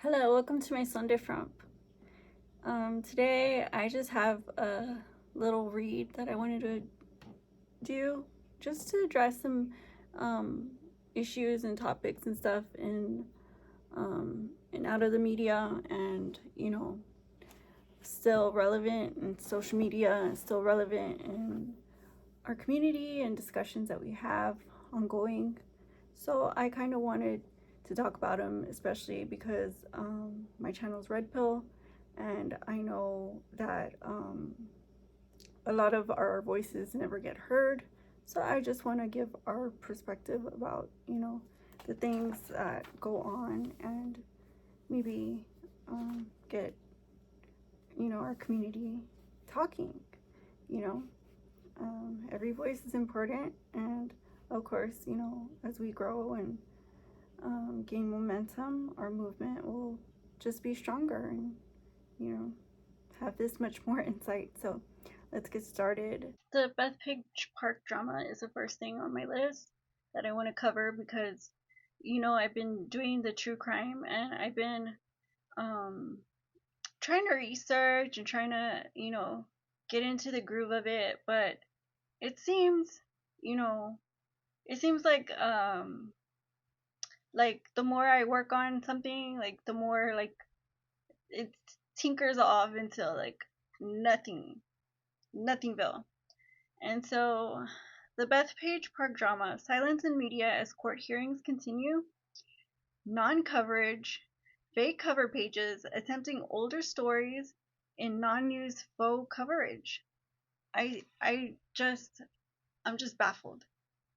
Hello, welcome to my Sunday Frump. Today I just have a little read that I wanted to do just to address some um, issues and topics and stuff and out of the media and still relevant in social media and still relevant in our community and discussions that we have ongoing. So I kind of wanted to talk about them, especially because my channel is Red Pill, and I know that a lot of our voices never get heard. So I just want to give our perspective about, the things that go on and maybe get, our community talking, you know. Every voice is important, and of course, as we grow and gain momentum, our movement will just be stronger and, you know, have this much more insight. So let's get started. The Bethpage Park drama is the first thing on my list that I want to cover because, I've been doing the true crime and I've been um, trying to research and trying to, get into the groove of it. But it seems, you know, it seems like the more I work on something, like the more like it tinkers off into like nothing, nothingville. And so the Bethpage Park drama, silence in media as court hearings continue, non-coverage, fake cover pages attempting older stories in non-news faux coverage. I'm just baffled.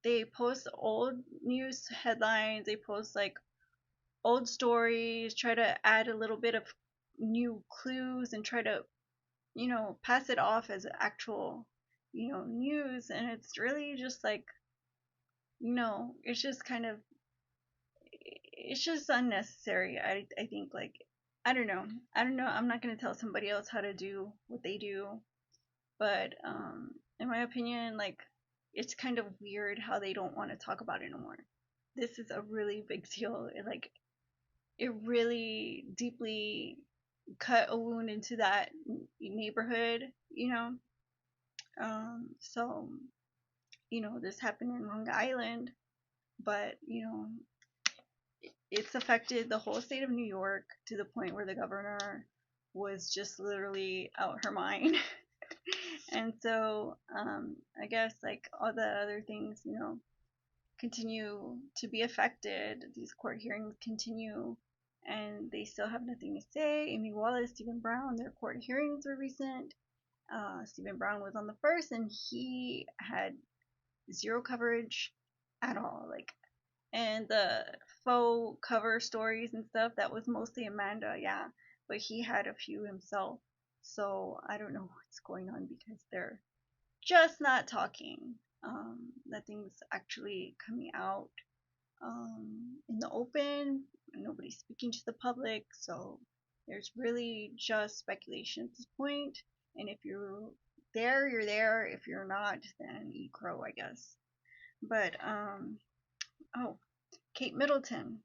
They post old news headlines, they post like old stories, try to add a little bit of new clues and try to, pass it off as actual, news. And it's really just like, it's just kind of, it's just unnecessary. I think, like, I don't know. I don't know. I'm not going to tell somebody else how to do what they do. But in my opinion, like, it's kind of weird how they don't want to talk about it no more. This is a really big deal. It really deeply cut a wound into that neighborhood, so, this happened in Long Island, but, it's affected the whole state of New York to the point where the governor was just literally out her mind. And so, I guess like all the other things, continue to be affected. These court hearings continue, and they still have nothing to say. Amy Wallace, Stephen Brown, their court hearings were recent. Stephen Brown was on the first, and he had zero coverage at all. Like, and the faux cover stories and stuff, that was mostly Amanda, yeah, but he had a few himself. So I don't know what's going on because they're just not talking. Nothing's actually coming out in the open. Nobody's speaking to the public, so there's really just speculation at this point. And if you're there, you're there. If you're not, then you crow, I guess. But oh, Kate Middleton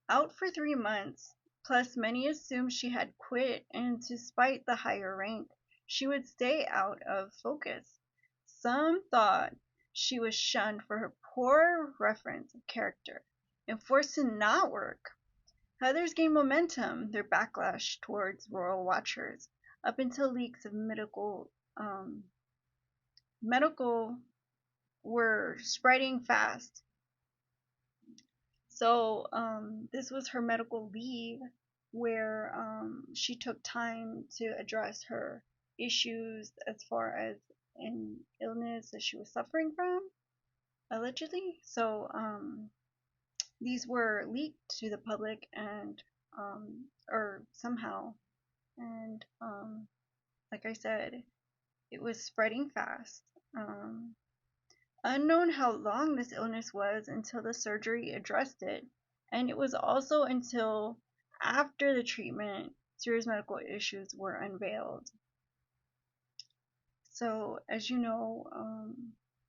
out for 3 months. Plus, many assumed she had quit, and despite the higher rank, she would stay out of focus. Some thought she was shunned for her poor reference of character and forced to not work. Others gained momentum, their backlash towards royal watchers, up until leaks of medical were spreading fast. So this was her medical leave, where she took time to address her issues as far as an illness that she was suffering from, allegedly. So these were leaked to the public and or somehow, and like I said, it was spreading fast. Um, Unknown how long this illness was until the surgery addressed it, and it was also until after the treatment serious medical issues were unveiled. So, as you know,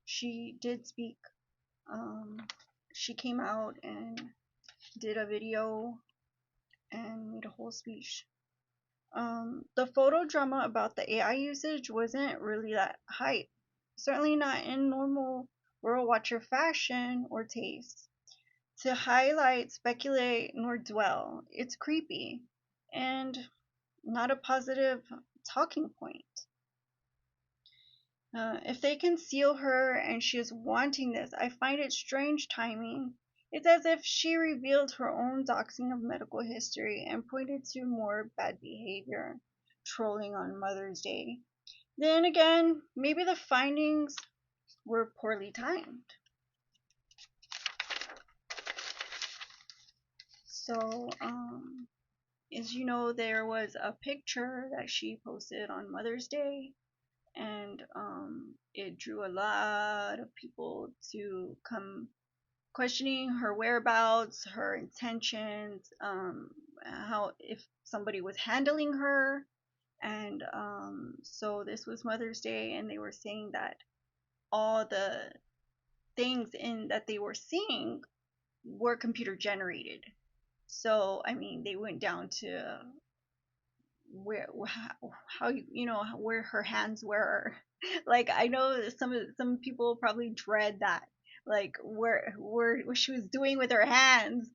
she did speak. She came out and did a video and made full speech. The photo drama about the AI usage wasn't really that hype. Certainly not in normal World Watcher fashion or taste. To highlight, speculate, nor dwell. It's creepy and not a positive talking point. If they conceal her and she is wanting this, I find it strange timing. It's as if she revealed her own doxing of medical history and pointed to more bad behavior, trolling on Mother's Day. Then again, maybe the findings were poorly timed. So, as you know, there was a picture that she posted on Mother's Day, and it drew a lot of people to come questioning her whereabouts, her intentions, how if somebody was handling her, and so this was Mother's Day, and they were saying that all the things in that they were seeing were computer generated. So I mean, they went down to where how you know where her hands were. Like I know that some people probably dread that, like where she was doing with her hands.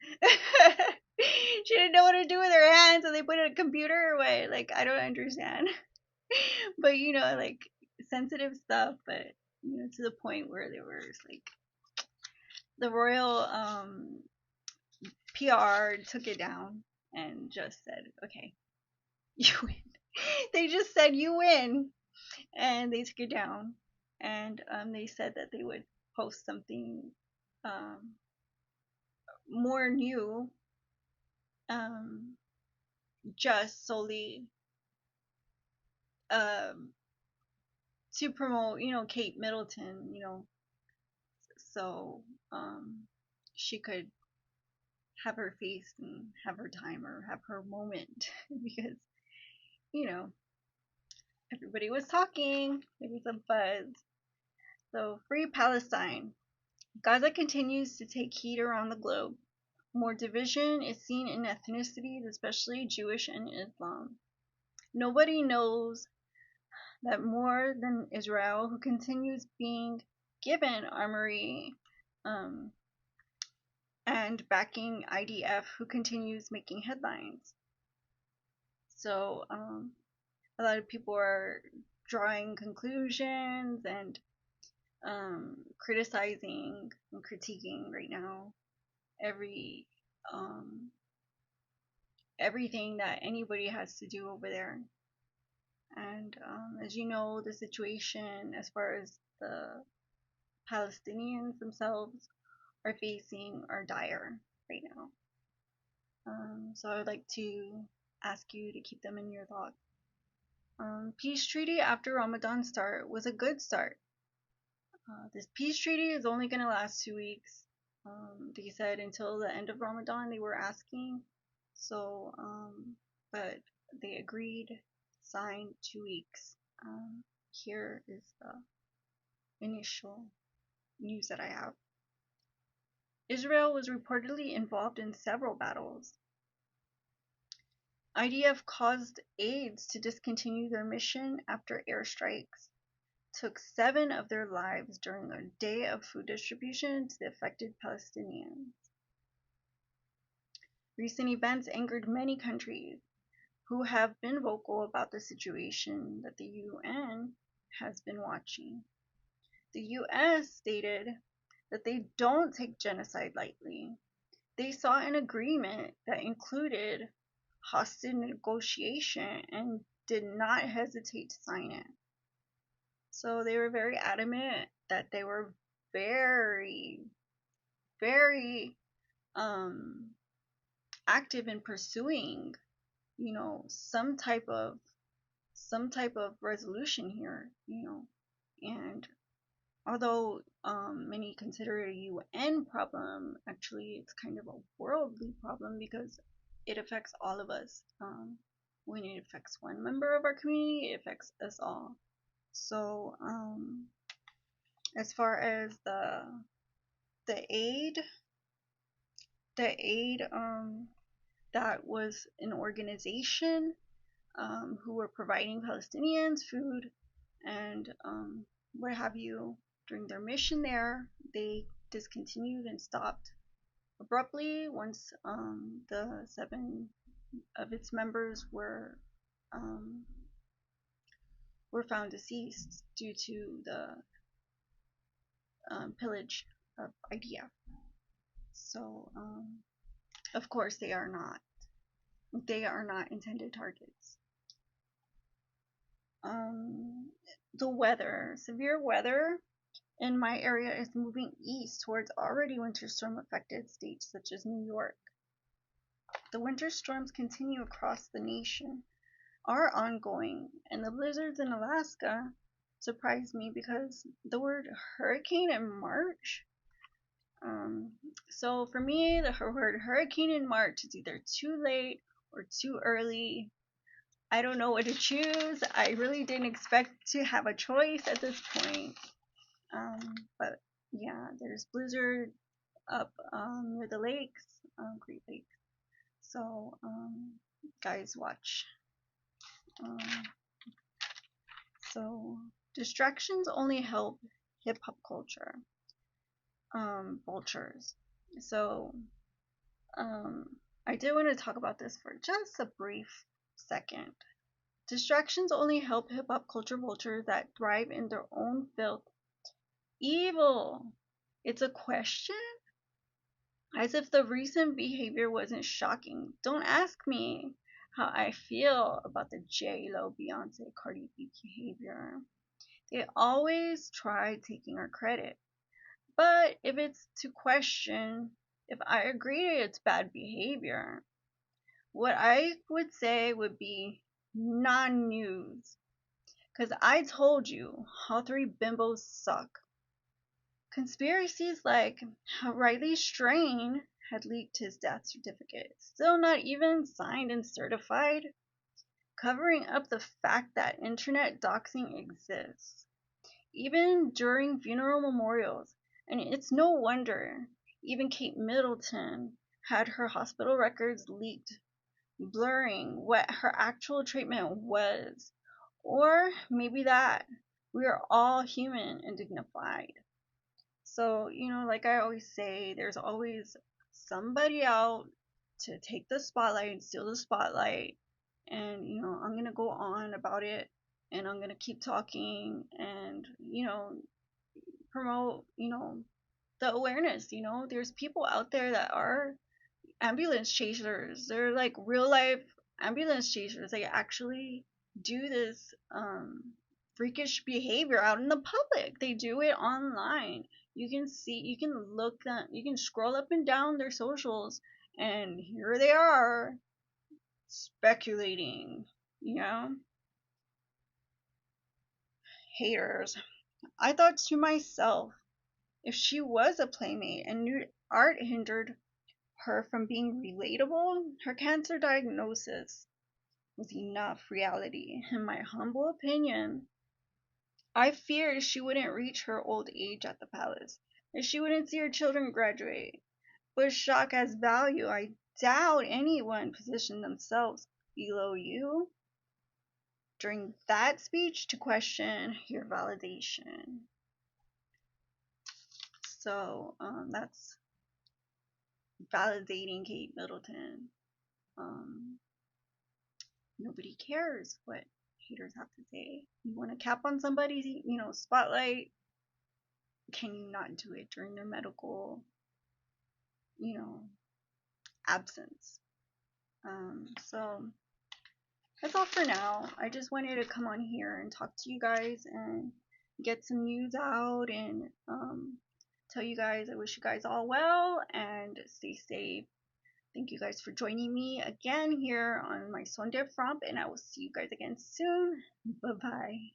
She didn't know what to do with her hands, so they put it in a computer or what? Like I don't understand. But you know, like sensitive stuff, but you know, to the point where they were like the royal PR took it down and just said, okay, you win. They just said you win, and they took it down, and they said that they would post something um, more new, um, just solely um, to promote, you know, Kate Middleton, you know, so she could have her face and have her time or have her moment because you know everybody was talking. There was a buzz. So free Palestine. Gaza continues to take heat around the globe. More division is seen in ethnicities, especially Jewish and Islam. Nobody knows that more than Israel, who continues being given armory um, and backing IDF, who continues making headlines. So a lot of people are drawing conclusions and criticizing and critiquing right now every um, everything that anybody has to do over there. And as you know, the situation as far as the Palestinians themselves are facing are dire right now. So I would like to ask you to keep them in your thoughts. Peace treaty after Ramadan start was a good start. This peace treaty is only going to last 2 weeks. They said until the end of Ramadan they were asking. So, but they agreed, signed 2 weeks. Here is the initial news that I have. Israel was reportedly involved in several battles. IDF caused aides to discontinue their mission after airstrikes. Took 7 of their lives during a day of food distribution to the affected Palestinians. Recent events angered many countries who have been vocal about the situation that the UN has been watching. The US stated that they don't take genocide lightly. They saw an agreement that included hostage negotiation and did not hesitate to sign it. So they were very adamant that they were very, very active in pursuing, you know, some type of resolution here, you know. And although many consider it a UN problem, actually it's kind of a worldly problem because it affects all of us. When it affects one member of our community, it affects us all. So as far as the aid that was an organization who were providing Palestinians food and what have you during their mission there. They discontinued and stopped abruptly once the 7 of its members um, were found deceased due to the pillage of IDF. So, of course, they are not. They are not intended targets. The weather, severe weather in my area is moving east towards already winter storm affected states such as New York. The winter storms continue across the nation, are ongoing, and the blizzards in Alaska surprised me because the word hurricane in March. So for me, the word hurricane in March is either too late or too early. I don't know what to choose. I really didn't expect to have a choice at this point. But yeah, there's blizzard up near the lakes, Great Lakes. So guys, watch. Um, so distractions only help hip hop culture. Vultures. So I did want to talk about this for just a brief second. Distractions only help hip hop culture vultures that thrive in their own filth. Evil. It's a question? As if the recent behavior wasn't shocking. Don't ask me how I feel about the J-Lo, Beyonce, Cardi B behavior. They always try taking our credit. But if it's to question if I agree it's bad behavior, what I would say would be non-news. Because I told you how 3 bimbos suck. Conspiracies like how Riley Strain had leaked his death certificate, still not even signed and certified, covering up the fact that internet doxing exists, even during funeral memorials. And it's no wonder even Kate Middleton had her hospital records leaked, blurring what her actual treatment was. Or maybe that we are all human and dignified. So, like I always say, there's always somebody out to take the spotlight and steal the spotlight. And, I'm going to go on about it and I'm going to keep talking and, promote, the awareness. There's people out there that are ambulance chasers. They're like real life ambulance chasers. They actually do this freakish behavior out in the public. They do it online. You can look them, you can scroll up and down their socials, and here they are speculating. You know, haters. I thought to myself, if she was a playmate and nude art hindered her from being relatable, her cancer diagnosis was enough reality. In my humble opinion, I feared she wouldn't reach her old age at the palace, that she wouldn't see her children graduate. But shock as value, I doubt anyone positioned themselves below you during that speech to question your validation. So that's validating Kate Middleton. Um, Nobody cares what haters have to say. You want to cap on somebody's, spotlight? Can you not do it during their medical, you know, absence? So that's all for now. I just wanted to come on here and talk to you guys and get some news out and tell you guys I wish you guys all well and stay safe. Thank you guys for joining me again here on my Sonde Fromp, and I will see you guys again soon. Bye bye.